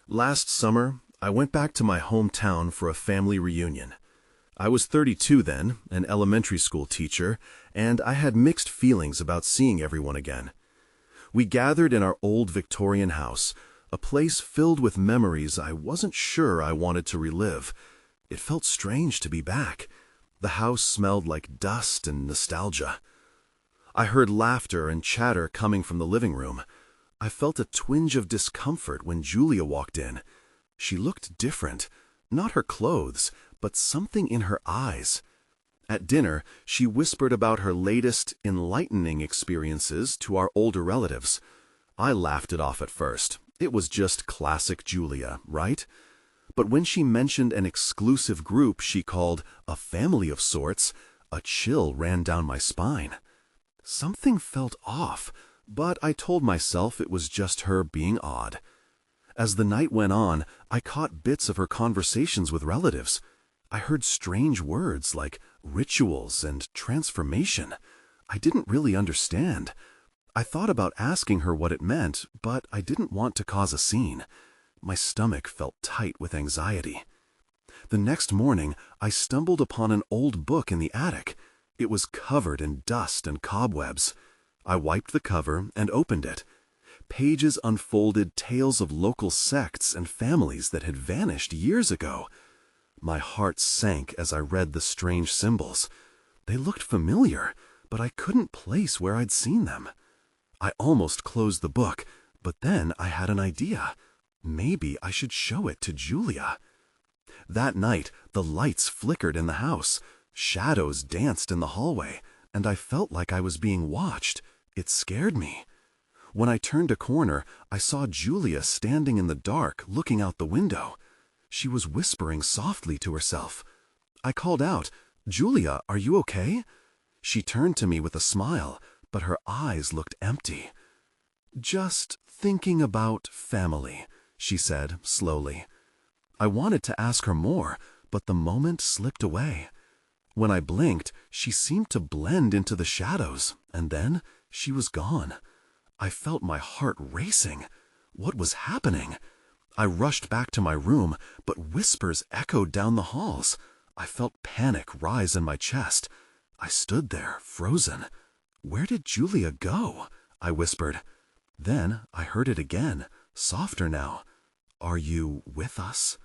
Last summer, I went back to my hometown for a family reunion. I was 32 then, an elementary school teacher, and I had mixed feelings about seeing everyone again. We gathered in our old Victorian house, a place filled with memories I wasn't sure I wanted to relive. It felt strange to be back. The house smelled like dust and nostalgia. I heard laughter and chatter coming from the living room. I felt a twinge of discomfort when Julia walked in. She looked different, not her clothes, but something in her eyes. At dinner, she whispered about her latest, enlightening experiences to our older relatives. I laughed it off at first. It was just classic Julia, right? But when she mentioned an exclusive group she called a family of sorts, a chill ran down my spine. Something felt off, but I told myself it was just her being odd. As the night went on, I caught bits of her conversations with relatives. I heard strange words like rituals and transformation. I didn't really understand. I thought about asking her what it meant, but I didn't want to cause a scene. My stomach felt tight with anxiety. The next morning, I stumbled upon an old book in the attic. It was covered in dust and cobwebs. I wiped the cover and opened it. Pages unfolded tales of local sects and families that had vanished years ago. My heart sank as I read the strange symbols. They looked familiar, but I couldn't place where I'd seen them. I almost closed the book, but then I had an idea. Maybe I should show it to Julia. That night, the lights flickered in the house. Shadows danced in the hallway, and I felt like I was being watched. It scared me. When I turned a corner, I saw Julia standing in the dark, looking out the window. She was whispering softly to herself. I called out, "Julia, are you okay?" She turned to me with a smile, but her eyes looked empty. "Just thinking about family," she said slowly. I wanted to ask her more, but the moment slipped away. When I blinked, she seemed to blend into the shadows, and then she was gone. I felt my heart racing. What was happening? I rushed back to my room, but whispers echoed down the halls. I felt panic rise in my chest. I stood there, frozen. "Where did Julia go?" I whispered. Then I heard it again, softer now. "Are you with us?"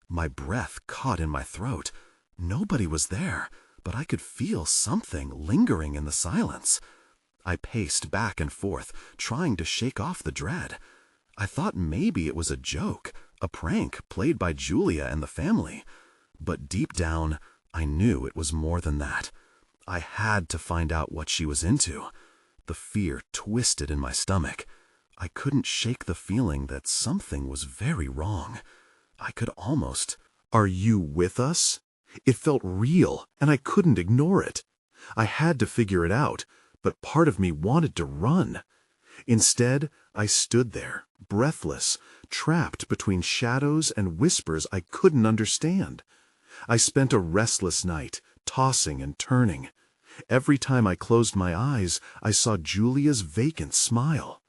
My breath caught in my throat. Nobody was there, but I could feel something lingering in the silence. I paced back and forth, trying to shake off the dread. I thought maybe it was a joke, a prank played by Julia and the family. But deep down, I knew it was more than that. I had to find out what she was into. The fear twisted in my stomach. I couldn't shake the feeling that something was very wrong. I could almost... "Are you with us?" It felt real, and I couldn't ignore it. I had to figure it out, but part of me wanted to run. Instead, I stood there, breathless, trapped between shadows and whispers I couldn't understand. I spent a restless night, tossing and turning. Every time I closed my eyes, I saw Julia's vacant smile.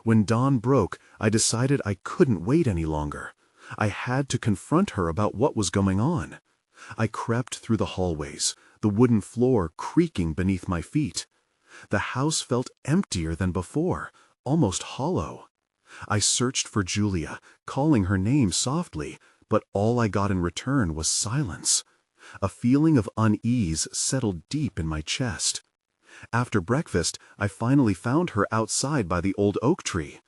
When dawn broke, I decided I couldn't wait any longer. I had to confront her about what was going on. I crept through the hallways, the wooden floor creaking beneath my feet. The house felt emptier than before, almost hollow. I searched for Julia, calling her name softly, but all I got in return was silence. A feeling of unease settled deep in my chest. After breakfast, I finally found her outside by the old oak tree.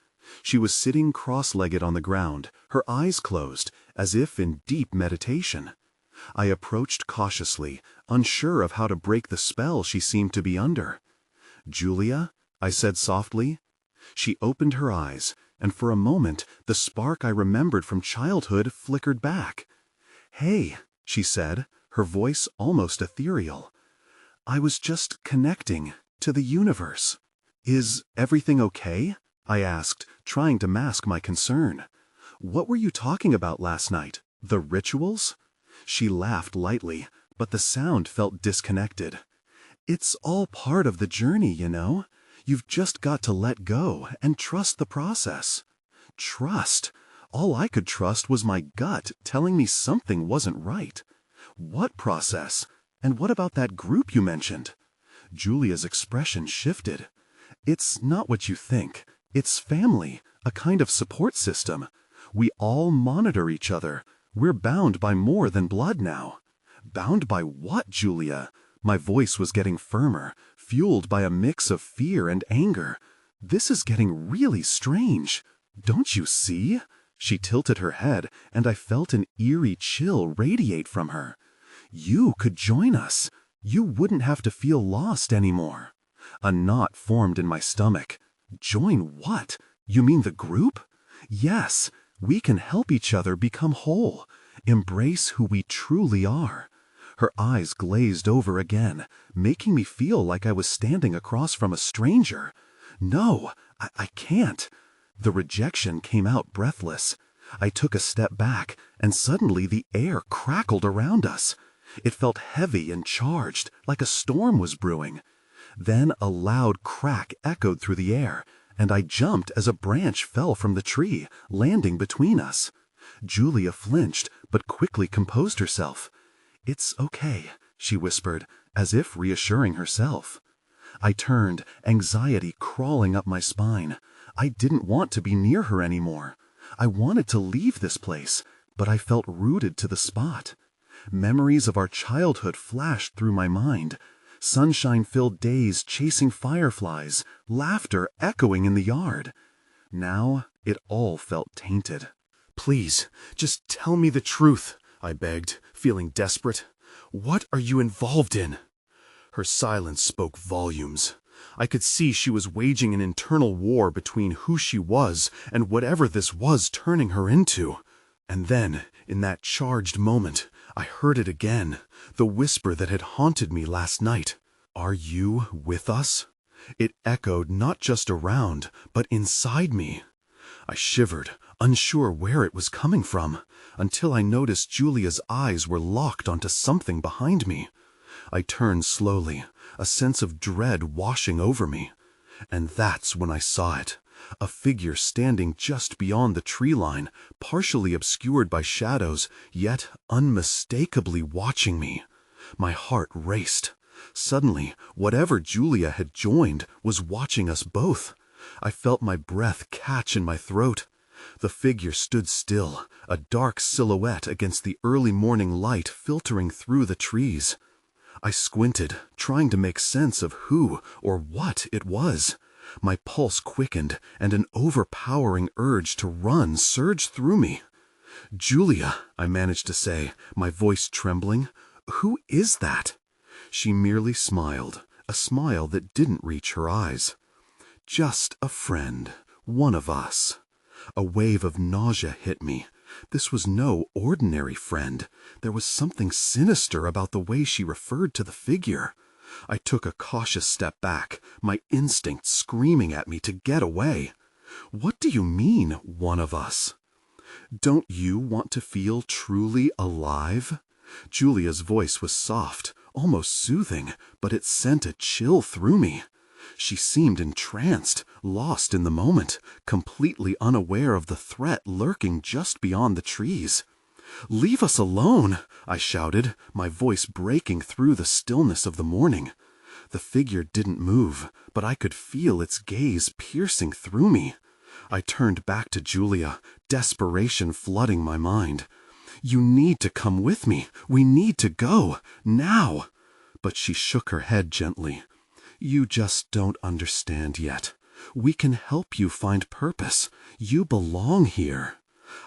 She was sitting cross-legged on the ground, her eyes closed, as if in deep meditation. I approached cautiously, unsure of how to break the spell she seemed to be under. "Julia?" I said softly. She opened her eyes, and for a moment the spark I remembered from childhood flickered back. "Hey," she said, her voice almost ethereal. "I was just connecting to the universe." "Is everything okay?" I asked, trying to mask my concern. "What were you talking about last night? The rituals?" She laughed lightly, but the sound felt disconnected. "It's all part of the journey, you know. You've just got to let go and trust the process." Trust? All I could trust was my gut telling me something wasn't right. What process? And what about that group you mentioned? Julia's expression shifted. It's not what you think. It's family, a kind of support system. We all monitor each other. We're bound by more than blood now. Bound by what, Julia? My voice was getting firmer, fueled by a mix of fear and anger. This is getting really strange. Don't you see? She tilted her head, and I felt an eerie chill radiate from her. You could join us. You wouldn't have to feel lost anymore. A knot formed in my stomach. Join what? You mean the group? Yes, we can help each other become whole, embrace who we truly are. Her eyes glazed over again, making me feel like I was standing across from a stranger. No, I can't. The rejection came out breathless. I took a step back, and suddenly the air crackled around us. It felt heavy and charged, like a storm was brewing. Then a loud crack echoed through the air, and I jumped as a branch fell from the tree, landing between us. Julia flinched, but quickly composed herself. "It's okay," she whispered, as if reassuring herself. I turned, anxiety crawling up my spine. I didn't want to be near her anymore. I wanted to leave this place, but I felt rooted to the spot. Memories of our childhood flashed through my mind. Sunshine-filled days chasing fireflies, laughter echoing in the yard. Now it all felt tainted. "Please, just tell me the truth," I begged, feeling desperate. "What are you involved in?" Her silence spoke volumes. I could see she was waging an internal war between who she was and whatever this was turning her into. And then, in that charged moment, I heard it again, the whisper that had haunted me last night. "Are you with us?" It echoed not just around, but inside me. I shivered, unsure where it was coming from, until I noticed Julia's eyes were locked onto something behind me. I turned slowly, a sense of dread washing over me. And that's when I saw it. A figure standing just beyond the tree line, partially obscured by shadows, yet unmistakably watching me. My heart raced. Suddenly, whatever Julia had joined was watching us both. I felt my breath catch in my throat. The figure stood still, a dark silhouette against the early morning light filtering through the trees. I squinted, trying to make sense of who or what it was. My pulse quickened, and an overpowering urge to run surged through me. "Julia," I managed to say, my voice trembling, "who is that?" She merely smiled, a smile that didn't reach her eyes. "Just a friend, one of us." A wave of nausea hit me. This was no ordinary friend. There was something sinister about the way she referred to the figure. I took a cautious step back, my instincts screaming at me to get away. "What do you mean, one of us?" "Don't you want to feel truly alive?" Julia's voice was soft, almost soothing, but it sent a chill through me. She seemed entranced, lost in the moment, completely unaware of the threat lurking just beyond the trees. "Leave us alone!" I shouted, my voice breaking through the stillness of the morning. The figure didn't move, but I could feel its gaze piercing through me. I turned back to Julia, desperation flooding my mind. "You need to come with me. We need to go. Now!" But she shook her head gently. "You just don't understand yet. We can help you find purpose. You belong here."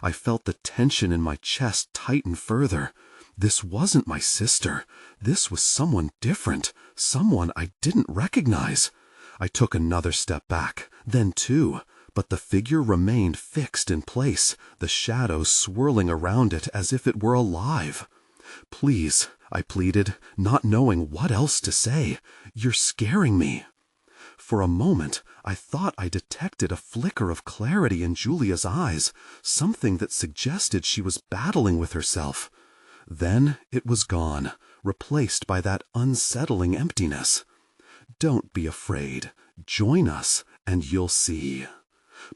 I felt the tension in my chest tighten further. This wasn't my sister. This was someone different, someone I didn't recognize. I took another step back, then two, but the figure remained fixed in place, the shadows swirling around it as if it were alive. "Please," I pleaded, not knowing what else to say. "You're scaring me." For a moment, I thought I detected a flicker of clarity in Julia's eyes, something that suggested she was battling with herself. Then it was gone, replaced by that unsettling emptiness. "Don't be afraid. Join us, and you'll see."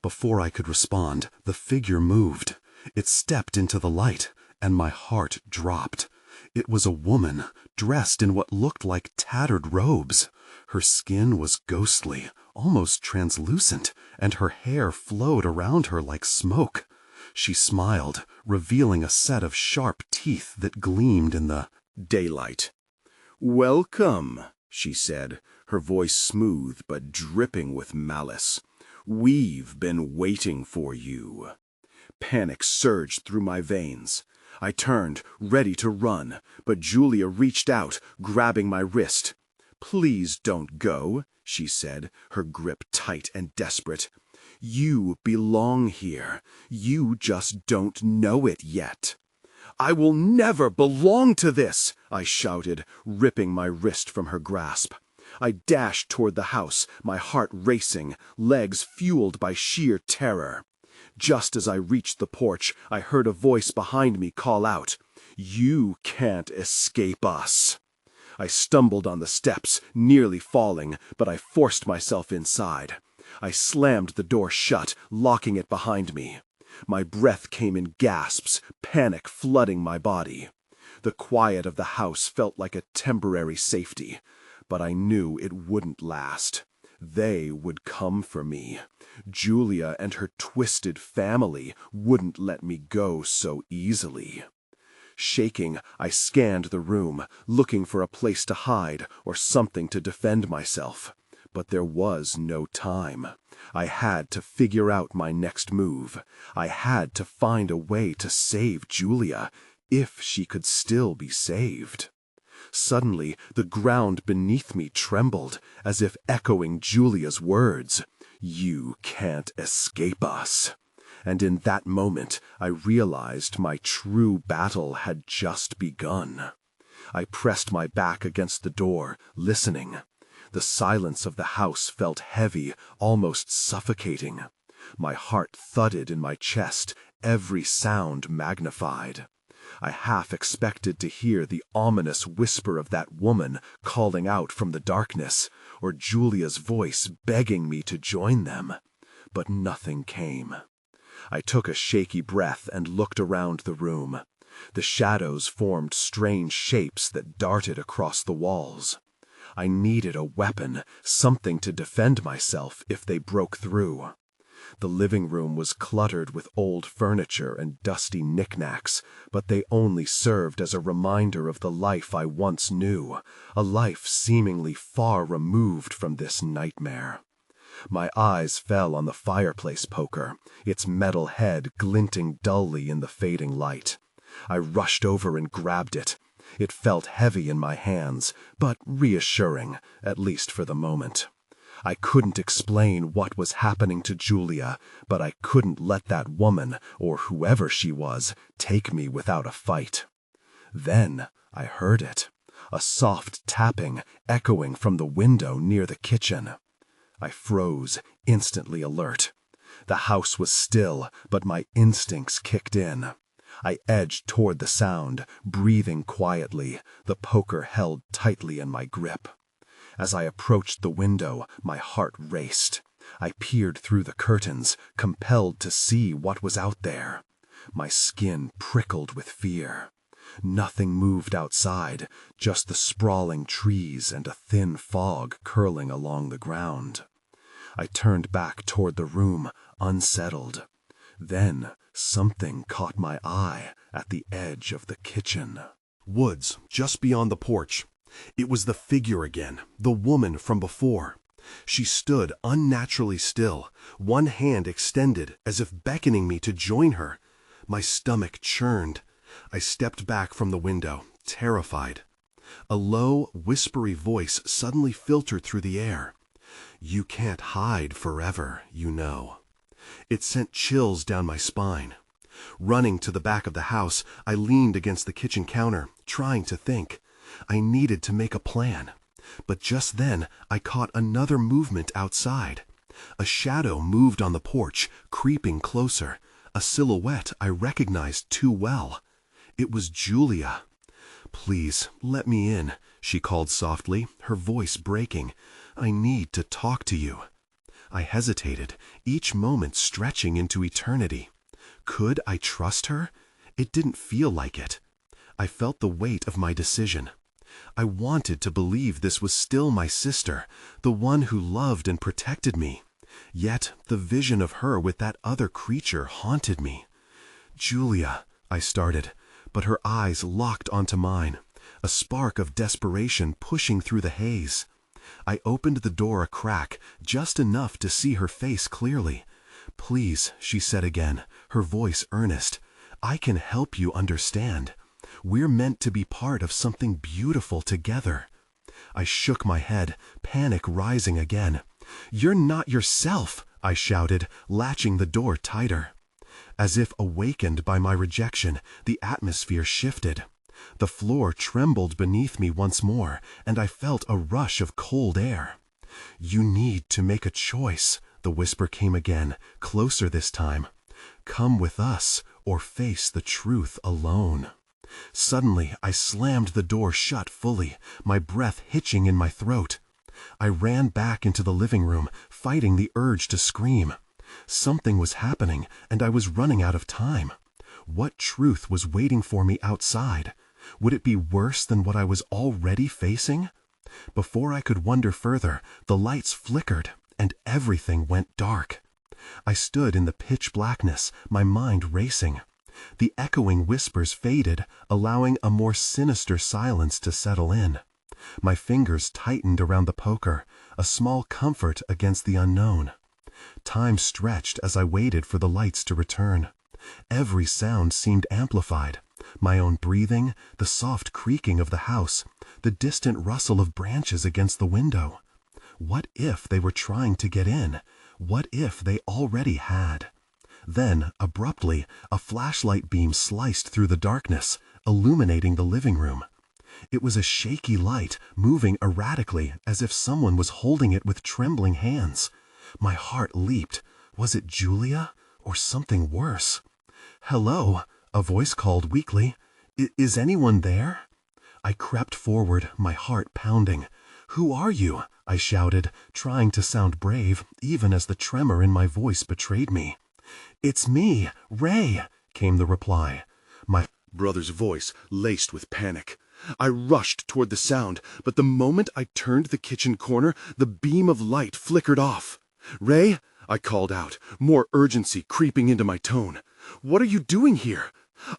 Before I could respond, the figure moved. It stepped into the light, and my heart dropped. It was a woman, dressed in what looked like tattered robes. Her skin was ghostly, almost translucent, and her hair flowed around her like smoke. She smiled, revealing a set of sharp teeth that gleamed in the daylight. "Welcome," she said, her voice smooth but dripping with malice. "We've been waiting for you." Panic surged through my veins. I turned, ready to run, but Julia reached out, grabbing my wrist. "Please don't go," she said, her grip tight and desperate. "You belong here. You just don't know it yet." "I will never belong to this," I shouted, ripping my wrist from her grasp. I dashed toward the house, my heart racing, legs fueled by sheer terror. Just as I reached the porch, I heard a voice behind me call out, "You can't escape us." I stumbled on the steps, nearly falling, but I forced myself inside. I slammed the door shut, locking it behind me. My breath came in gasps, panic flooding my body. The quiet of the house felt like a temporary safety, but I knew it wouldn't last. They would come for me. Julia and her twisted family wouldn't let me go so easily. Shaking, I scanned the room, looking for a place to hide or something to defend myself. But there was no time. I had to figure out my next move. I had to find a way to save Julia, if she could still be saved. Suddenly, the ground beneath me trembled, as if echoing Julia's words, "You can't escape us." And in that moment, I realized my true battle had just begun. I pressed my back against the door, listening. The silence of the house felt heavy, almost suffocating. My heart thudded in my chest, every sound magnified. I half expected to hear the ominous whisper of that woman calling out from the darkness, or Julia's voice begging me to join them. But nothing came. I took a shaky breath and looked around the room. The shadows formed strange shapes that darted across the walls. I needed a weapon, something to defend myself if they broke through. The living room was cluttered with old furniture and dusty knickknacks, but they only served as a reminder of the life I once knew, a life seemingly far removed from this nightmare. My eyes fell on the fireplace poker, its metal head glinting dully in the fading light. I rushed over and grabbed it. It felt heavy in my hands, but reassuring, at least for the moment. I couldn't explain what was happening to Julia, but I couldn't let that woman, or whoever she was, take me without a fight. Then I heard it, a soft tapping echoing from the window near the kitchen. I froze, instantly alert. The house was still, but my instincts kicked in. I edged toward the sound, breathing quietly, the poker held tightly in my grip. As I approached the window, my heart raced. I peered through the curtains, compelled to see what was out there. My skin prickled with fear. Nothing moved outside, just the sprawling trees and a thin fog curling along the ground. I turned back toward the room, unsettled. Then something caught my eye at the edge of the kitchen. Woods, just beyond the porch. It was the figure again, the woman from before. She stood unnaturally still, one hand extended as if beckoning me to join her. My stomach churned. I stepped back from the window, terrified. A low, whispery voice suddenly filtered through the air. "You can't hide forever, you know." It sent chills down my spine. Running to the back of the house, I leaned against the kitchen counter, trying to think. I needed to make a plan. But just then, I caught another movement outside. A shadow moved on the porch, creeping closer, a silhouette I recognized too well. It was Julia. "Please, let me in," she called softly, her voice breaking. "I need to talk to you." I hesitated, each moment stretching into eternity. Could I trust her? It didn't feel like it. I felt the weight of my decision. I wanted to believe this was still my sister, the one who loved and protected me. Yet the vision of her with that other creature haunted me. "Julia," I started, but her eyes locked onto mine, a spark of desperation pushing through the haze. I opened the door a crack, just enough to see her face clearly. "Please," she said again, her voice earnest, "I can help you understand. We're meant to be part of something beautiful together." I shook my head, panic rising again. "You're not yourself," I shouted, latching the door tighter. As if awakened by my rejection, the atmosphere shifted. The floor trembled beneath me once more, and I felt a rush of cold air. "You need to make a choice," the whisper came again, closer this time. "Come with us, or face the truth alone." Suddenly, I slammed the door shut fully, my breath hitching in my throat. I ran back into the living room, fighting the urge to scream. Something was happening, and I was running out of time. What truth was waiting for me outside? Would it be worse than what I was already facing? Before I could wonder further, the lights flickered, and everything went dark. I stood in the pitch blackness, my mind racing. The echoing whispers faded, allowing a more sinister silence to settle in. My fingers tightened around the poker, a small comfort against the unknown. Time stretched as I waited for the lights to return. Every sound seemed amplified. My own breathing, the soft creaking of the house, the distant rustle of branches against the window. What if they were trying to get in? What if they already had? Then, abruptly, a flashlight beam sliced through the darkness, illuminating the living room. It was a shaky light, moving erratically as if someone was holding it with trembling hands. My heart leaped. Was it Julia, or something worse? "Hello," a voice called weakly. Is anyone there?" I crept forward, my heart pounding. "Who are you?" I shouted, trying to sound brave, even as the tremor in my voice betrayed me. "It's me, Ray," came the reply. My brother's voice laced with panic. I rushed toward the sound, but the moment I turned the kitchen corner, the beam of light flickered off. "Ray," I called out, more urgency creeping into my tone. "What are you doing here?"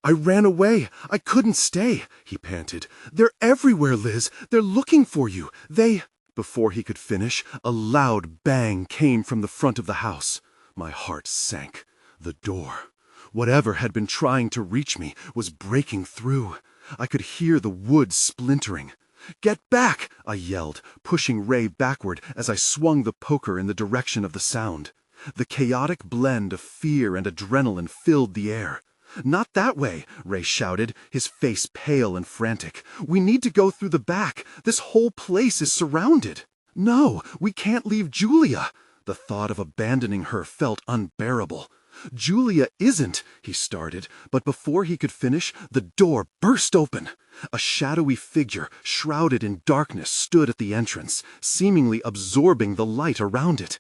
"I ran away. I couldn't stay," he panted. "They're everywhere, Liz. They're looking for you. They—" Before he could finish, a loud bang came from the front of the house. My heart sank. The door, whatever had been trying to reach me, was breaking through. I could hear the wood splintering. "Get back!" I yelled, pushing Ray backward as I swung the poker in the direction of the sound. The chaotic blend of fear and adrenaline filled the air. "Not that way," Ray shouted, his face pale and frantic. "We need to go through the back. This whole place is surrounded." "No, we can't leave Julia." The thought of abandoning her felt unbearable. "Julia isn't," he started, but before he could finish, the door burst open. A shadowy figure, shrouded in darkness, stood at the entrance, seemingly absorbing the light around it.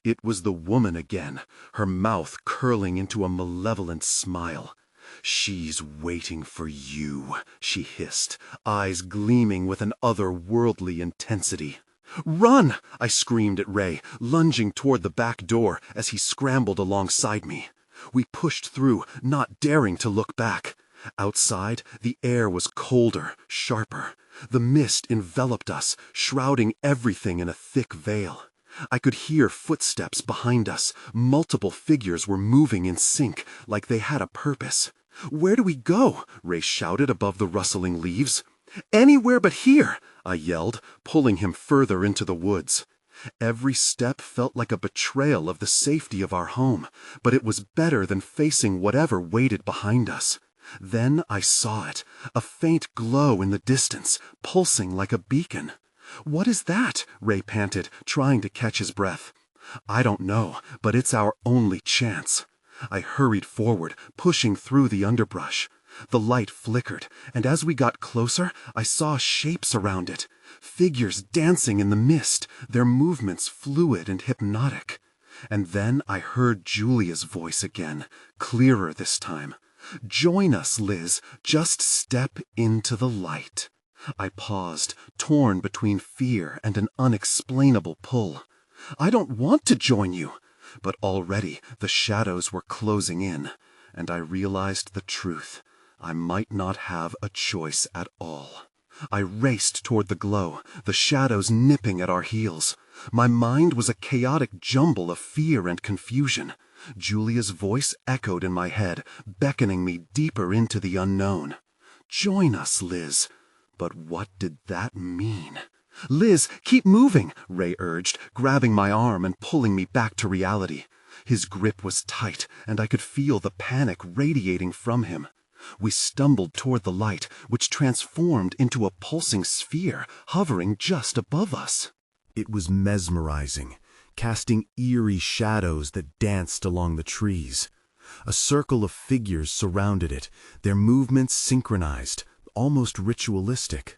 It was the woman again, her mouth curling into a malevolent smile. "She's waiting for you," she hissed, eyes gleaming with an otherworldly intensity. "Run!" I screamed at Ray, lunging toward the back door as he scrambled alongside me. We pushed through, not daring to look back. Outside, the air was colder, sharper. The mist enveloped us, shrouding everything in a thick veil. I could hear footsteps behind us. Multiple figures were moving in sync, like they had a purpose. "Where do we go?" Ray shouted above the rustling leaves. "Anywhere but here," I yelled, pulling him further into the woods. Every step felt like a betrayal of the safety of our home, but it was better than facing whatever waited behind us. Then I saw it, a faint glow in the distance, pulsing like a beacon. "What is that?" Ray panted, trying to catch his breath. "I don't know, but it's our only chance." I hurried forward, pushing through the underbrush. The light flickered, and as we got closer, I saw shapes around it. Figures dancing in the mist, their movements fluid and hypnotic. And then I heard Julia's voice again, clearer this time. "Join us, Liz. Just step into the light." I paused, torn between fear and an unexplainable pull. "I don't want to join you." But already the shadows were closing in, and I realized the truth. I might not have a choice at all. I raced toward the glow, the shadows nipping at our heels. My mind was a chaotic jumble of fear and confusion. Julia's voice echoed in my head, beckoning me deeper into the unknown. "Join us, Liz." But what did that mean? "Liz, keep moving," Ray urged, grabbing my arm and pulling me back to reality. His grip was tight, and I could feel the panic radiating from him. We stumbled toward the light, which transformed into a pulsing sphere hovering just above us. It was mesmerizing, casting eerie shadows that danced along the trees. A circle of figures surrounded it, their movements synchronized, almost ritualistic.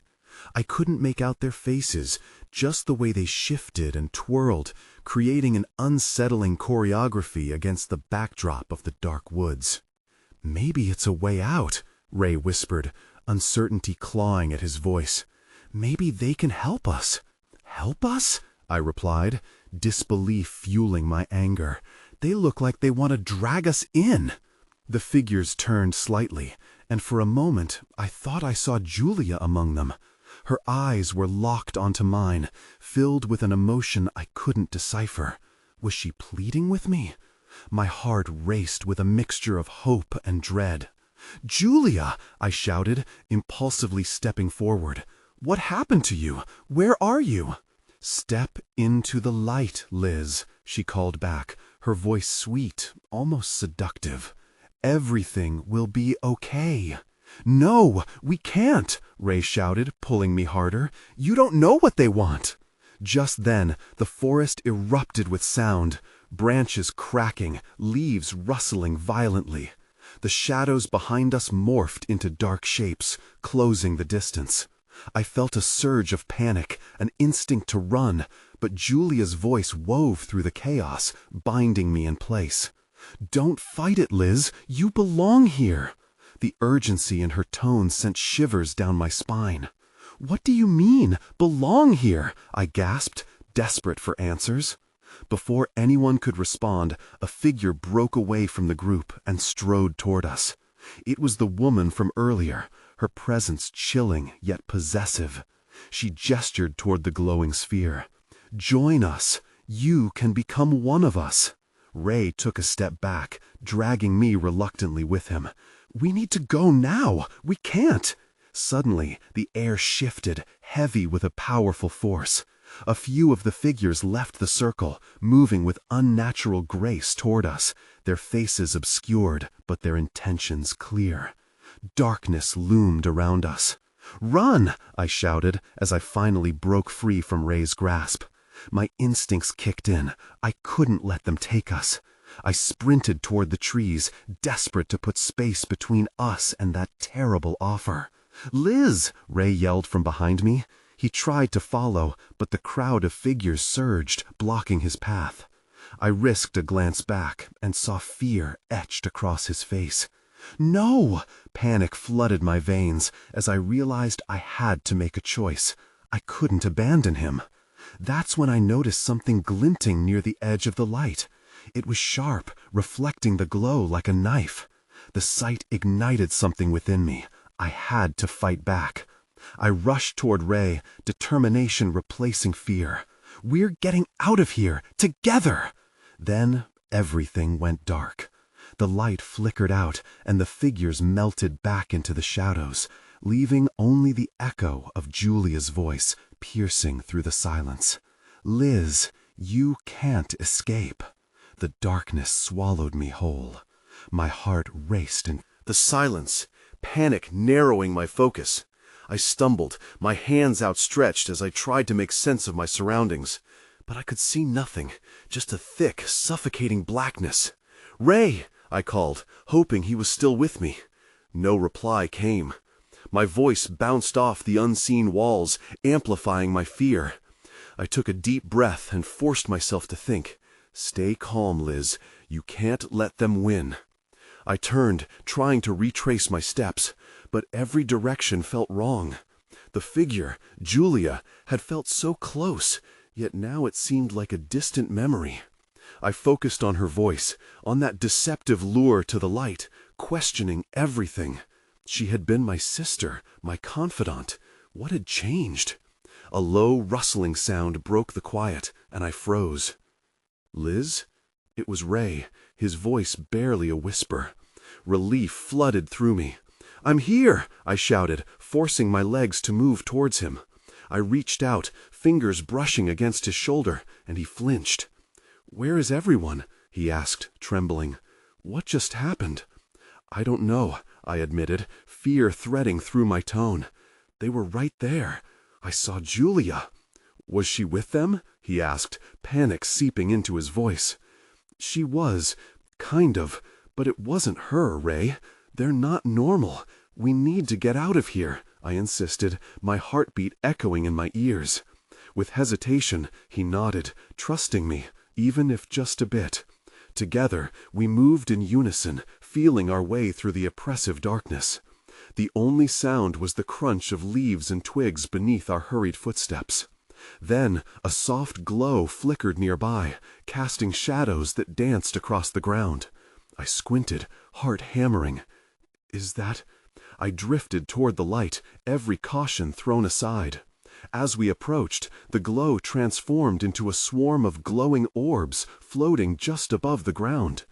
I couldn't make out their faces, just the way they shifted and twirled, creating an unsettling choreography against the backdrop of the dark woods. "Maybe it's a way out," Ray whispered, uncertainty clawing at his voice. "Maybe they can help us." "Help us?" I replied, disbelief fueling my anger. "They look like they want to drag us in." The figures turned slightly, and for a moment I thought I saw Julia among them. Her eyes were locked onto mine, filled with an emotion I couldn't decipher. Was she pleading with me? My heart raced with a mixture of hope and dread. "Julia!" I shouted, impulsively stepping forward. "What happened to you? Where are you?" "Step into the light, Liz," she called back, her voice sweet, almost seductive. "Everything will be okay." "No, we can't," Ray shouted, pulling me harder. "You don't know what they want." Just then, the forest erupted with sound, branches cracking, leaves rustling violently. The shadows behind us morphed into dark shapes, closing the distance. I felt a surge of panic, an instinct to run, but Julia's voice wove through the chaos, binding me in place. "Don't fight it, Liz. You belong here." The urgency in her tone sent shivers down my spine. "What do you mean, belong here?" I gasped, desperate for answers. Before anyone could respond, a figure broke away from the group and strode toward us. It was the woman from earlier, her presence chilling yet possessive. She gestured toward the glowing sphere. "Join us. You can become one of us." Ray took a step back, dragging me reluctantly with him. "We need to go now. We can't." Suddenly, the air shifted, heavy with a powerful force. A few of the figures left the circle, moving with unnatural grace toward us, their faces obscured, but their intentions clear. Darkness loomed around us. "Run!" I shouted as I finally broke free from Ray's grasp. My instincts kicked in. I couldn't let them take us. I sprinted toward the trees, desperate to put space between us and that terrible offer. "Liz!" Ray yelled from behind me. He tried to follow, but the crowd of figures surged, blocking his path. I risked a glance back and saw fear etched across his face. "No!" Panic flooded my veins as I realized I had to make a choice. I couldn't abandon him. That's when I noticed something glinting near the edge of the light. It was sharp, reflecting the glow like a knife. The sight ignited something within me. I had to fight back. I rushed toward Ray, determination replacing fear. "We're getting out of here, together!" Then everything went dark. The light flickered out, and the figures melted back into the shadows, leaving only the echo of Julia's voice piercing through the silence. "Liz, you can't escape." The darkness swallowed me whole. My heart raced in the silence, panic narrowing my focus. I stumbled, my hands outstretched as I tried to make sense of my surroundings. But I could see nothing, just a thick, suffocating blackness. "Ray!" I called, hoping he was still with me. No reply came. My voice bounced off the unseen walls, amplifying my fear. I took a deep breath and forced myself to think. Stay calm, Liz. You can't let them win. I turned, trying to retrace my steps, but every direction felt wrong. The figure, Julia, had felt so close, yet now it seemed like a distant memory. I focused on her voice, on that deceptive lure to the light, questioning everything. She had been my sister, my confidant. What had changed? A low, rustling sound broke the quiet, and I froze. Liz? It was Ray, his voice barely a whisper. Relief flooded through me. "I'm here!" I shouted, forcing my legs to move towards him. I reached out, fingers brushing against his shoulder, and he flinched. "Where is everyone?" he asked, trembling. "What just happened?" "I don't know," I admitted, fear threading through my tone. "They were right there. I saw Julia." "Was she with them?" he asked, panic seeping into his voice. "She was, kind of, but it wasn't her, Ray. They're not normal. We need to get out of here," I insisted, my heartbeat echoing in my ears. With hesitation, he nodded, trusting me, even if just a bit. Together, we moved in unison, feeling our way through the oppressive darkness. The only sound was the crunch of leaves and twigs beneath our hurried footsteps. Then, a soft glow flickered nearby, casting shadows that danced across the ground. I squinted, heart hammering. "Is that—" I drifted toward the light, every caution thrown aside. As we approached, the glow transformed into a swarm of glowing orbs floating just above the ground.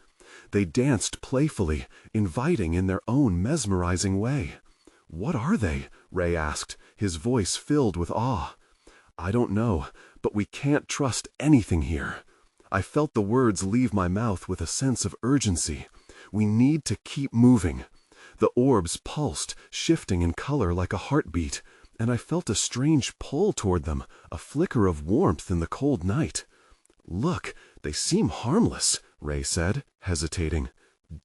They danced playfully, inviting in their own mesmerizing way. "What are they?" Ray asked, his voice filled with awe. "I don't know, but we can't trust anything here." I felt the words leave my mouth with a sense of urgency. We need to keep moving. The orbs pulsed, shifting in color like a heartbeat, and I felt a strange pull toward them, a flicker of warmth in the cold night. "Look, they seem harmless," Ray said, hesitating.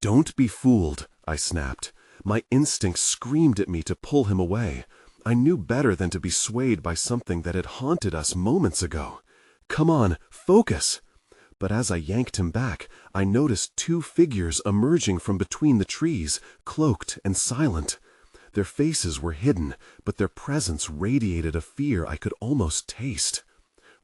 "Don't be fooled," I snapped. My instinct screamed at me to pull him away. I knew better than to be swayed by something that had haunted us moments ago. "Come on, focus!" But as I yanked him back, I noticed two figures emerging from between the trees, cloaked and silent. Their faces were hidden, but their presence radiated a fear I could almost taste.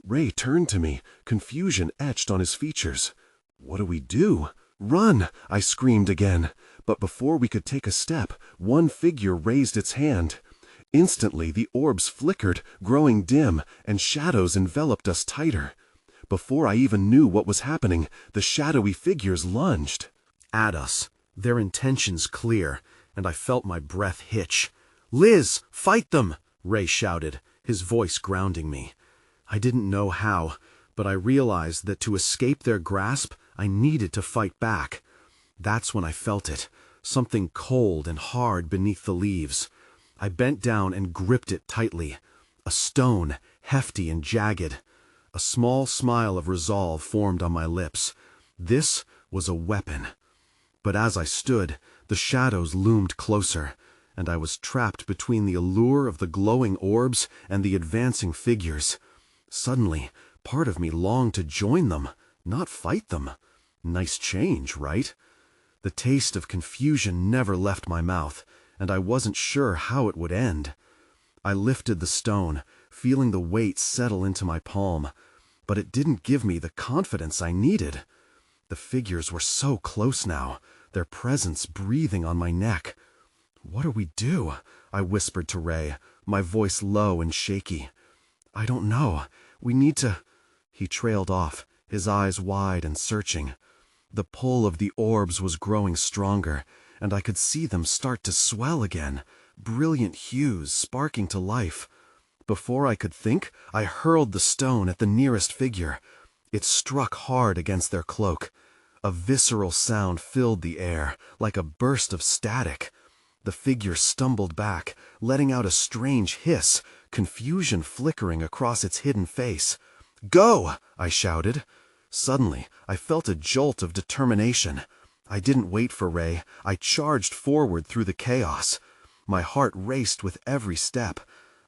Ray turned to me, confusion etched on his features. "What do we do?" "Run!" I screamed again. But before we could take a step, one figure raised its hand. Instantly, the orbs flickered, growing dim, and shadows enveloped us tighter. Before I even knew what was happening, the shadowy figures lunged at us, their intentions clear, and I felt my breath hitch. "Liz, fight them!" Ray shouted, his voice grounding me. I didn't know how, but I realized that to escape their grasp, I needed to fight back. That's when I felt it, something cold and hard beneath the leaves. I bent down and gripped it tightly. A stone, hefty and jagged. A small smile of resolve formed on my lips. This was a weapon. But as I stood, the shadows loomed closer, and I was trapped between the allure of the glowing orbs and the advancing figures. Suddenly, part of me longed to join them, not fight them. Nice change, right? The taste of confusion never left my mouth, and I wasn't sure how it would end. I lifted the stone, feeling the weight settle into my palm, but it didn't give me the confidence I needed. The figures were so close now, their presence breathing on my neck. "What do we do?" I whispered to Ray, my voice low and shaky. "I don't know. We need to—" He trailed off, his eyes wide and searching. The pull of the orbs was growing stronger, and I could see them start to swell again, brilliant hues sparking to life. Before I could think, I hurled the stone at the nearest figure. It struck hard against their cloak. A visceral sound filled the air, like a burst of static. The figure stumbled back, letting out a strange hiss, confusion flickering across its hidden face. "Go!" I shouted. Suddenly, I felt a jolt of determination. I didn't wait for Ray. I charged forward through the chaos. My heart raced with every step.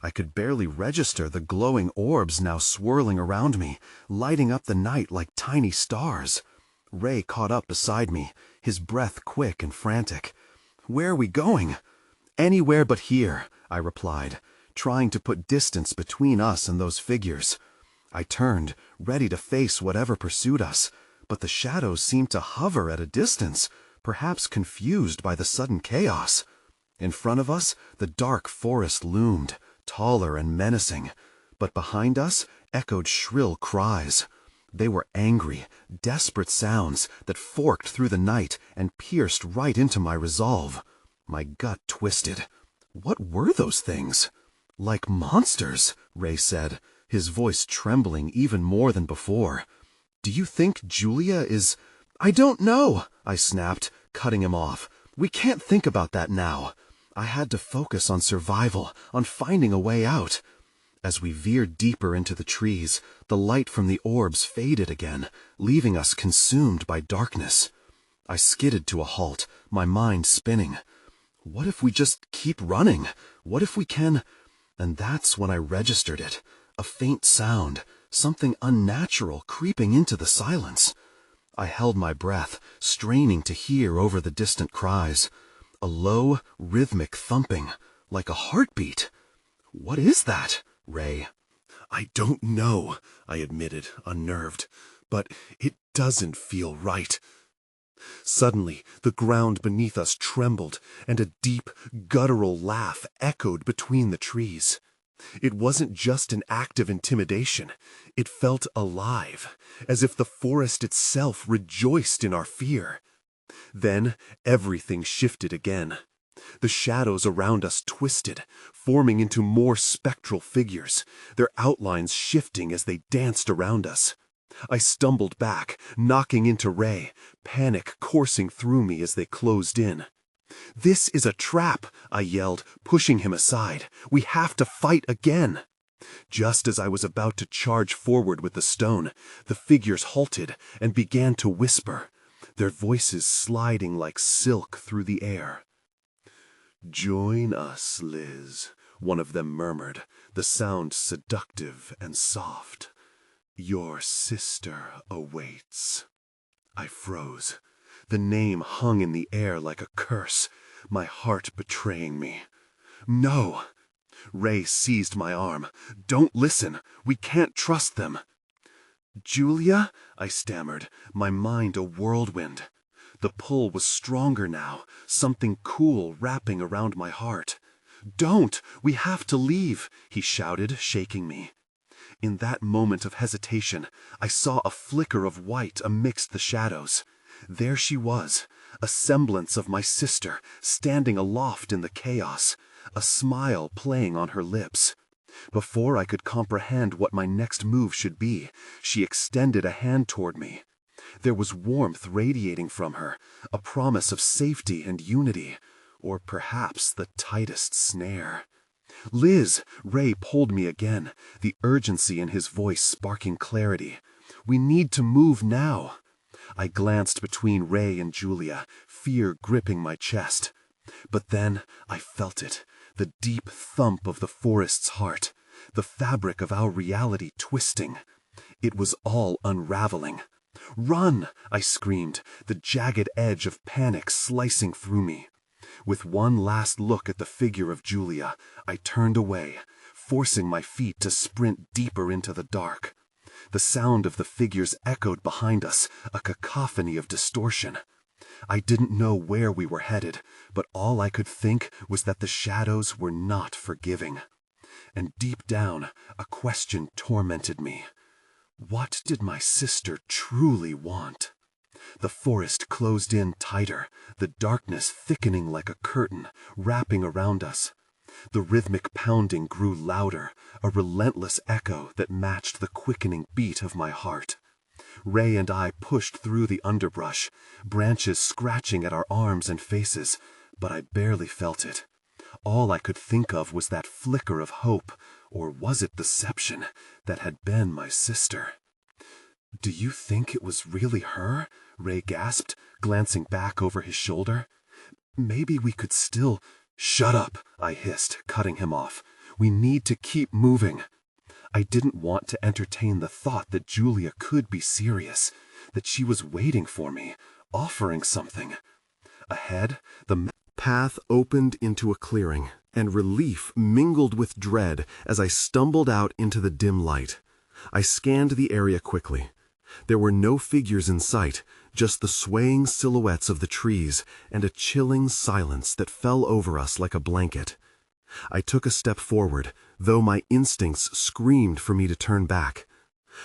I could barely register the glowing orbs now swirling around me, lighting up the night like tiny stars. Ray caught up beside me, his breath quick and frantic. "Where are we going?" "Anywhere but here," I replied, trying to put distance between us and those figures. I turned, ready to face whatever pursued us, but the shadows seemed to hover at a distance, perhaps confused by the sudden chaos. In front of us, the dark forest loomed, taller and menacing, but behind us echoed shrill cries. They were angry, desperate sounds that forked through the night and pierced right into my resolve. My gut twisted. What were those things? "Like monsters," Ray said, his voice trembling even more than before. "Do you think Julia is—" "I don't know," I snapped, cutting him off. "We can't think about that now." I had to focus on survival, on finding a way out. As we veered deeper into the trees, the light from the orbs faded again, leaving us consumed by darkness. I skidded to a halt, my mind spinning. What if we just keep running? What if we can— And that's when I registered it. A faint sound, something unnatural creeping into the silence. I held my breath, straining to hear over the distant cries. A low, rhythmic thumping, like a heartbeat. "What is that, Ray?" "I don't know," I admitted, unnerved, "but it doesn't feel right." Suddenly, the ground beneath us trembled, and a deep, guttural laugh echoed between the trees. It wasn't just an act of intimidation. It felt alive, as if the forest itself rejoiced in our fear. Then everything shifted again. The shadows around us twisted, forming into more spectral figures, their outlines shifting as they danced around us. I stumbled back, knocking into Ray, panic coursing through me as they closed in. "This is a trap," I yelled, pushing him aside. "We have to fight again." Just as I was about to charge forward with the stone, the figures halted and began to whisper, their voices sliding like silk through the air. "Join us, Liz," one of them murmured, the sound seductive and soft. "Your sister awaits." I froze. The name hung in the air like a curse, my heart betraying me. "No!" Ray seized my arm. "Don't listen. We can't trust them." "Julia?" I stammered, my mind a whirlwind. The pull was stronger now, something cool wrapping around my heart. "Don't! We have to leave!" he shouted, shaking me. In that moment of hesitation, I saw a flicker of white amidst the shadows. There she was, a semblance of my sister, standing aloft in the chaos, a smile playing on her lips. Before I could comprehend what my next move should be, she extended a hand toward me. There was warmth radiating from her, a promise of safety and unity, or perhaps the tightest snare. "Liz!" Ray pulled me again, the urgency in his voice sparking clarity. "We need to move now." I glanced between Ray and Julia, fear gripping my chest. But then I felt it, the deep thump of the forest's heart, the fabric of our reality twisting. It was all unraveling. "Run!" I screamed, the jagged edge of panic slicing through me. With one last look at the figure of Julia, I turned away, forcing my feet to sprint deeper into the dark. The sound of the figures echoed behind us, a cacophony of distortion. I didn't know where we were headed, but all I could think was that the shadows were not forgiving. And deep down, a question tormented me. What did my sister truly want? The forest closed in tighter, the darkness thickening like a curtain, wrapping around us. The rhythmic pounding grew louder, a relentless echo that matched the quickening beat of my heart. Ray and I pushed through the underbrush, branches scratching at our arms and faces, but I barely felt it. All I could think of was that flicker of hope, or was it deception, that had been my sister. "Do you think it was really her?" Ray gasped, glancing back over his shoulder. "Maybe we could still—" "Shut up," I hissed, cutting him off. We need to keep moving. I didn't want to entertain the thought that Julia could be serious, that she was waiting for me, offering something. Ahead, the path opened into a clearing, and relief mingled with dread as I stumbled out into the dim light. I scanned the area quickly. There were no figures in sight, just the swaying silhouettes of the trees and a chilling silence that fell over us like a blanket. I took a step forward, though my instincts screamed for me to turn back.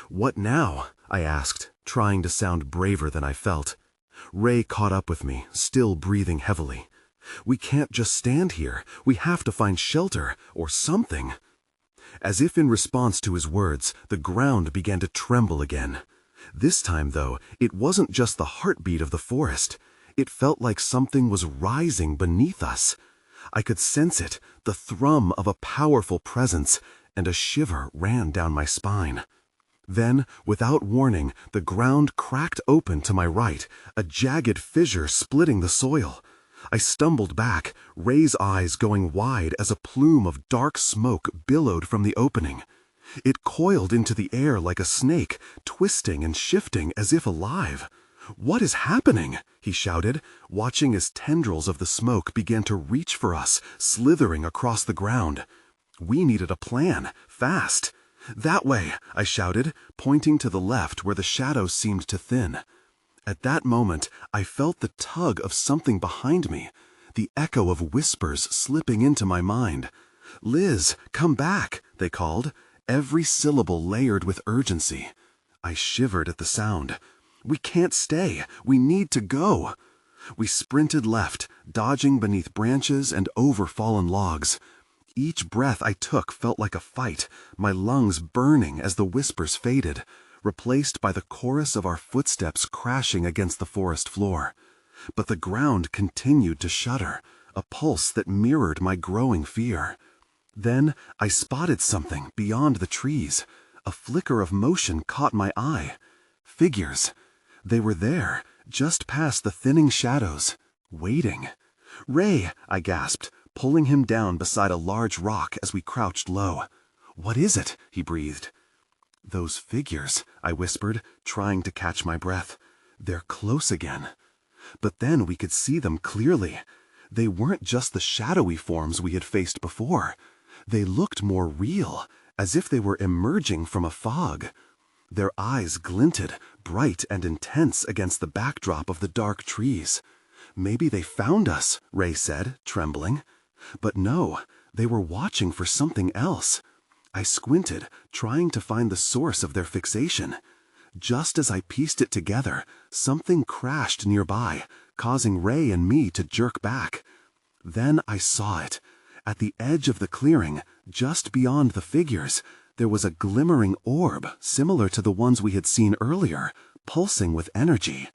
"What now?" I asked, trying to sound braver than I felt. Ray caught up with me, still breathing heavily. "We can't just stand here. We have to find shelter, or something." As if in response to his words, the ground began to tremble again. This time, though, it wasn't just the heartbeat of the forest. It felt like something was rising beneath us. I could sense it, the thrum of a powerful presence, and a shiver ran down my spine. Then, without warning, the ground cracked open to my right, a jagged fissure splitting the soil. I stumbled back, Ray's eyes going wide as a plume of dark smoke billowed from the opening. It coiled into the air like a snake, twisting and shifting as if alive. "What is happening?" he shouted, watching as tendrils of the smoke began to reach for us, slithering across the ground. We needed a plan, fast. "That way," I shouted, pointing to the left where the shadows seemed to thin. At that moment, I felt the tug of something behind me, the echo of whispers slipping into my mind. "Liz, come back," they called, every syllable layered with urgency. I shivered at the sound. "We can't stay. We need to go." We sprinted left, dodging beneath branches and over fallen logs. Each breath I took felt like a fight, my lungs burning as the whispers faded, replaced by the chorus of our footsteps crashing against the forest floor. But the ground continued to shudder, a pulse that mirrored my growing fear. Then I spotted something beyond the trees. A flicker of motion caught my eye. Figures. They were there, just past the thinning shadows, waiting. "Ray," I gasped, pulling him down beside a large rock as we crouched low. "What is it?" he breathed. "Those figures," I whispered, trying to catch my breath. "They're close again." But then we could see them clearly. They weren't just the shadowy forms we had faced before. They looked more real, as if they were emerging from a fog. Their eyes glinted, bright and intense against the backdrop of the dark trees. "Maybe they found us," Ray said, trembling. But no, they were watching for something else. I squinted, trying to find the source of their fixation. Just as I pieced it together, something crashed nearby, causing Ray and me to jerk back. Then I saw it. At the edge of the clearing, just beyond the figures, there was a glimmering orb similar to the ones we had seen earlier, pulsing with energy.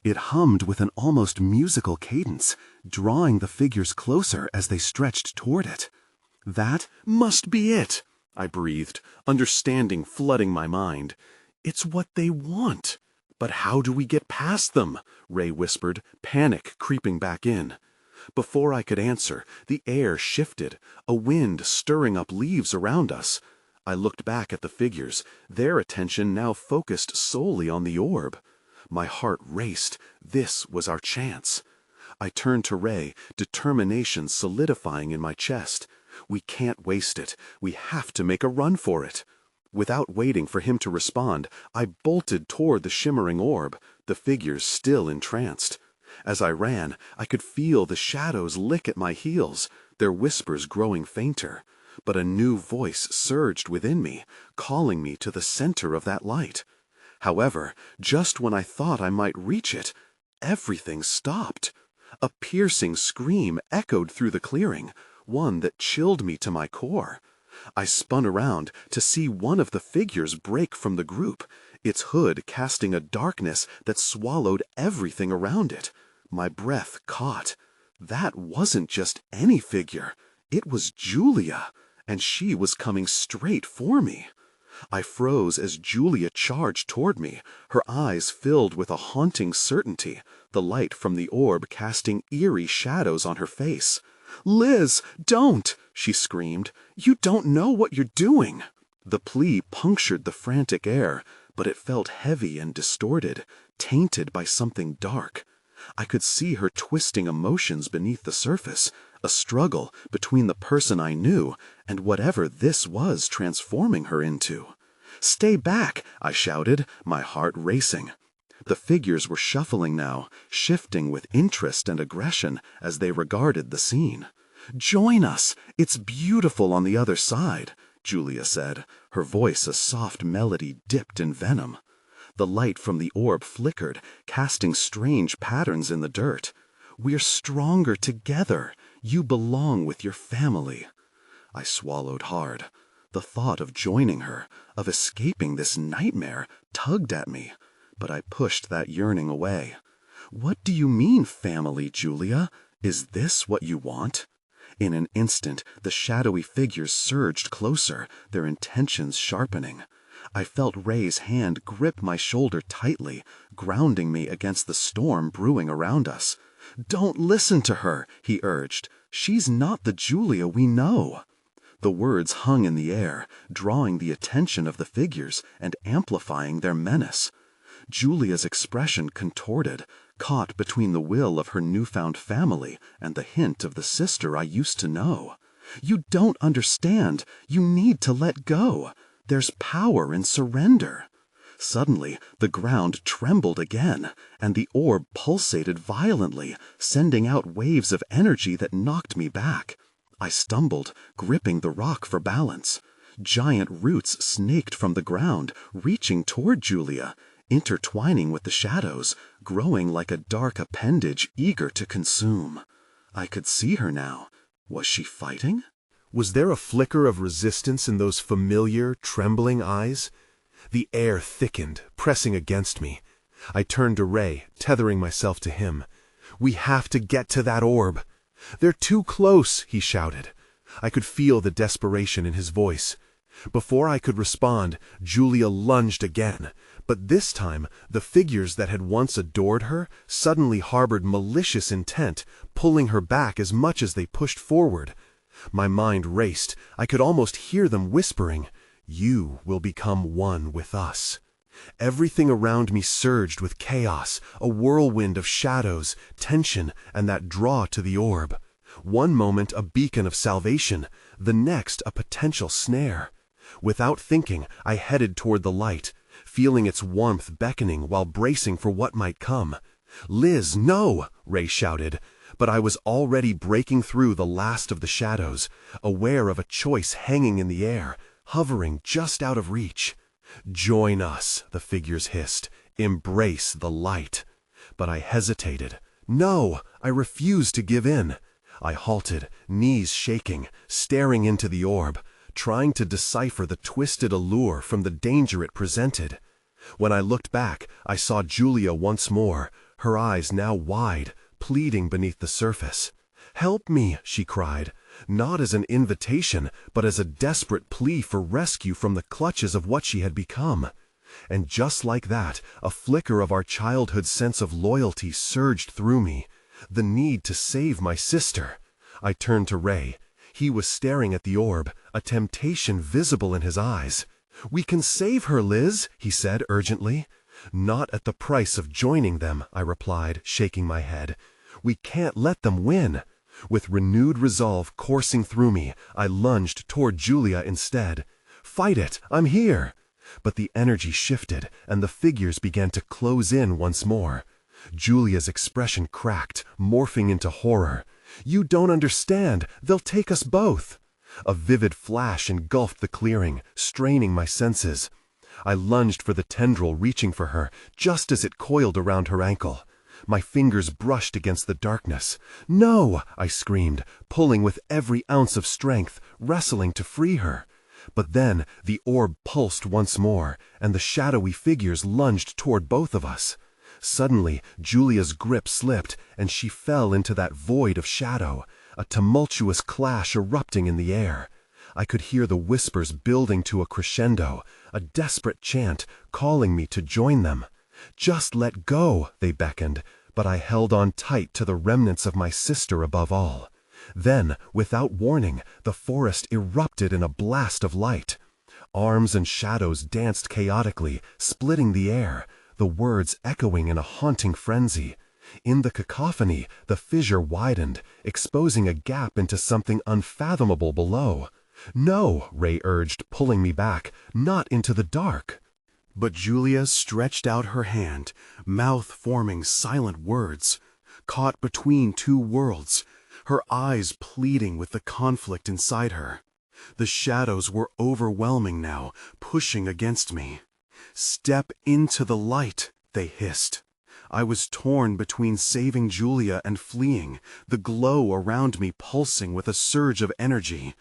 It hummed with an almost musical cadence, drawing the figures closer as they stretched toward it. "That must be it," I breathed, understanding flooding my mind. "It's what they want." "But how do we get past them?" Ray whispered, panic creeping back in. Before I could answer, the air shifted, a wind stirring up leaves around us. I looked back at the figures, their attention now focused solely on the orb. My heart raced. This was our chance. I turned to Ray, determination solidifying in my chest. "We can't waste it. We have to make a run for it." Without waiting for him to respond, I bolted toward the shimmering orb, the figures still entranced. As I ran, I could feel the shadows lick at my heels, their whispers growing fainter. But a new voice surged within me, calling me to the center of that light. However, just when I thought I might reach it, everything stopped. A piercing scream echoed through the clearing, one that chilled me to my core. I spun around to see one of the figures break from the group, its hood casting a darkness that swallowed everything around it. My breath caught. That wasn't just any figure. It was Julia, and she was coming straight for me. I froze as Julia charged toward me, her eyes filled with a haunting certainty, the light from the orb casting eerie shadows on her face. "Liz, don't!" she screamed. "You don't know what you're doing." The plea punctured the frantic air, but it felt heavy and distorted, tainted by something dark. I could see her twisting emotions beneath the surface, a struggle between the person I knew and whatever this was transforming her into. "Stay back!" I shouted, my heart racing. The figures were shuffling now, shifting with interest and aggression as they regarded the scene. "Join us! It's beautiful on the other side," Julia said, her voice a soft melody dipped in venom. The light from the orb flickered, casting strange patterns in the dirt. "We're stronger together. You belong with your family." I swallowed hard. The thought of joining her, of escaping this nightmare, tugged at me, but I pushed that yearning away. "What do you mean, family, Julia? Is this what you want?" In an instant, the shadowy figures surged closer, their intentions sharpening. I felt Ray's hand grip my shoulder tightly, grounding me against the storm brewing around us. "Don't listen to her," he urged. "She's not the Julia we know." The words hung in the air, drawing the attention of the figures and amplifying their menace. Julia's expression contorted, caught between the will of her newfound family and the hint of the sister I used to know. "You don't understand. You need to let go. There's power in surrender." Suddenly, the ground trembled again, and the orb pulsated violently, sending out waves of energy that knocked me back. I stumbled, gripping the rock for balance. Giant roots snaked from the ground, reaching toward Julia, intertwining with the shadows, growing like a dark appendage eager to consume. I could see her now. Was she fighting? Was there a flicker of resistance in those familiar, trembling eyes? The air thickened, pressing against me. I turned to Ray, tethering myself to him. "We have to get to that orb." "They're too close," he shouted. I could feel the desperation in his voice. Before I could respond, Julia lunged again, but this time the figures that had once adored her suddenly harbored malicious intent, pulling her back as much as they pushed forward. My mind raced. I could almost hear them whispering, "You will become one with us." Everything around me surged with chaos, a whirlwind of shadows, tension, and that draw to the orb. One moment a beacon of salvation, the next a potential snare. Without thinking, I headed toward the light, feeling its warmth beckoning while bracing for what might come. "Liz, no!" Ray shouted, but I was already breaking through the last of the shadows, aware of a choice hanging in the air, hovering just out of reach. "Join us," the figures hissed. "Embrace the light." But I hesitated. No, I refused to give in. I halted, knees shaking, staring into the orb, trying to decipher the twisted allure from the danger it presented. When I looked back, I saw Julia once more, her eyes now wide, pleading beneath the surface. "Help me," she cried, not as an invitation, but as a desperate plea for rescue from the clutches of what she had become. And just like that, a flicker of our childhood sense of loyalty surged through me, the need to save my sister. I turned to Ray. He was staring at the orb, a temptation visible in his eyes. "We can save her, Liz," he said urgently. "Not at the price of joining them," I replied, shaking my head. "We can't let them win." With renewed resolve coursing through me, I lunged toward Julia instead. "Fight it! I'm here!" But the energy shifted, and the figures began to close in once more. Julia's expression cracked, morphing into horror. "You don't understand! They'll take us both!" A vivid flash engulfed the clearing, straining my senses. I lunged for the tendril, reaching for her, just as it coiled around her ankle. My fingers brushed against the darkness. "No!" I screamed, pulling with every ounce of strength, wrestling to free her. But then the orb pulsed once more, and the shadowy figures lunged toward both of us. Suddenly, Julia's grip slipped, and she fell into that void of shadow, a tumultuous clash erupting in the air. I could hear the whispers building to a crescendo, a desperate chant, calling me to join them. "Just let go," they beckoned, but I held on tight to the remnants of my sister above all. Then, without warning, the forest erupted in a blast of light. Arms and shadows danced chaotically, splitting the air, the words echoing in a haunting frenzy. In the cacophony, the fissure widened, exposing a gap into something unfathomable below. "No," Ray urged, pulling me back, "not into the dark." But Julia stretched out her hand, mouth forming silent words, caught between two worlds, her eyes pleading with the conflict inside her. The shadows were overwhelming now, pushing against me. "Step into the light," they hissed. I was torn between saving Julia and fleeing, the glow around me pulsing with a surge of energy.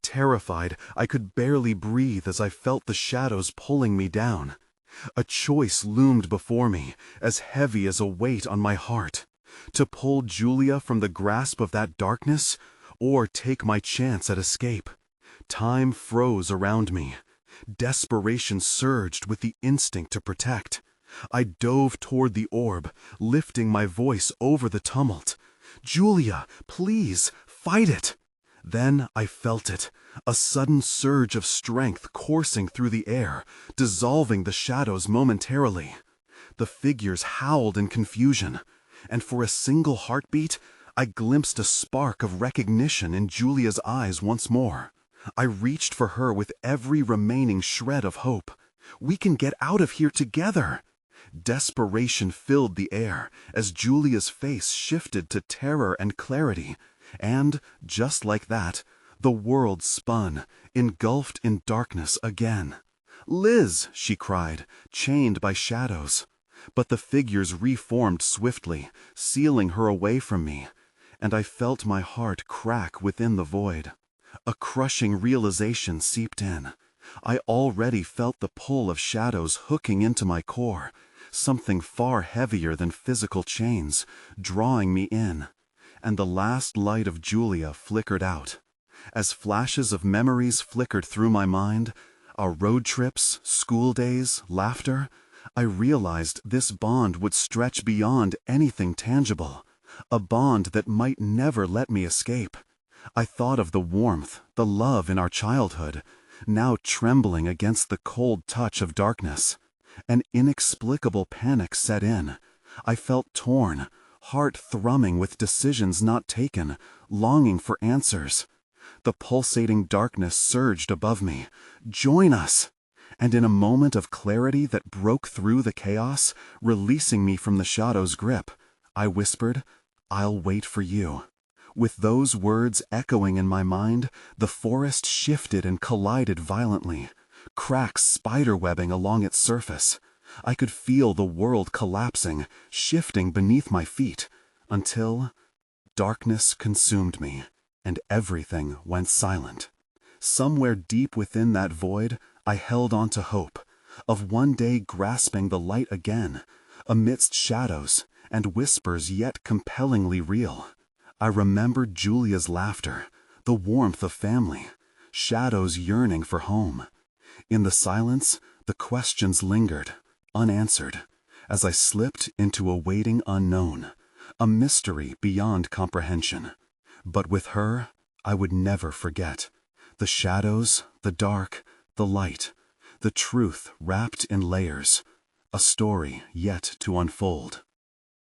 Terrified, I could barely breathe as I felt the shadows pulling me down. A choice loomed before me, as heavy as a weight on my heart. To pull Julia from the grasp of that darkness, or take my chance at escape. Time froze around me. Desperation surged with the instinct to protect. I dove toward the orb, lifting my voice over the tumult. "Julia, please, fight it!" Then I felt it, a sudden surge of strength coursing through the air, dissolving the shadows momentarily. The figures howled in confusion, and for a single heartbeat, I glimpsed a spark of recognition in Julia's eyes once more. I reached for her with every remaining shred of hope. "We can get out of here together!" Desperation filled the air as Julia's face shifted to terror and clarity, and, just like that, the world spun, engulfed in darkness again. "Liz!" she cried, chained by shadows. But the figures reformed swiftly, sealing her away from me, and I felt my heart crack within the void. A crushing realization seeped in. I already felt the pull of shadows hooking into my core, something far heavier than physical chains, drawing me in. And the last light of Julia flickered out. As flashes of memories flickered through my mind, our road trips, school days, laughter, I realized this bond would stretch beyond anything tangible, a bond that might never let me escape. I thought of the warmth, the love in our childhood, now trembling against the cold touch of darkness. An inexplicable panic set in. I felt torn, heart thrumming with decisions not taken, longing for answers. The pulsating darkness surged above me. "Join us!" And in a moment of clarity that broke through the chaos, releasing me from the shadow's grip, I whispered, "I'll wait for you." With those words echoing in my mind, the forest shifted and collided violently, cracks spiderwebbing along its surface. I could feel the world collapsing, shifting beneath my feet, until darkness consumed me, and everything went silent. Somewhere deep within that void, I held on to hope, of one day grasping the light again, amidst shadows and whispers yet compellingly real. I remembered Julia's laughter, the warmth of family, shadows yearning for home. In the silence, the questions lingered, unanswered, as I slipped into a waiting unknown, a mystery beyond comprehension. But with her, I would never forget. The shadows, the dark, the light, the truth wrapped in layers, a story yet to unfold.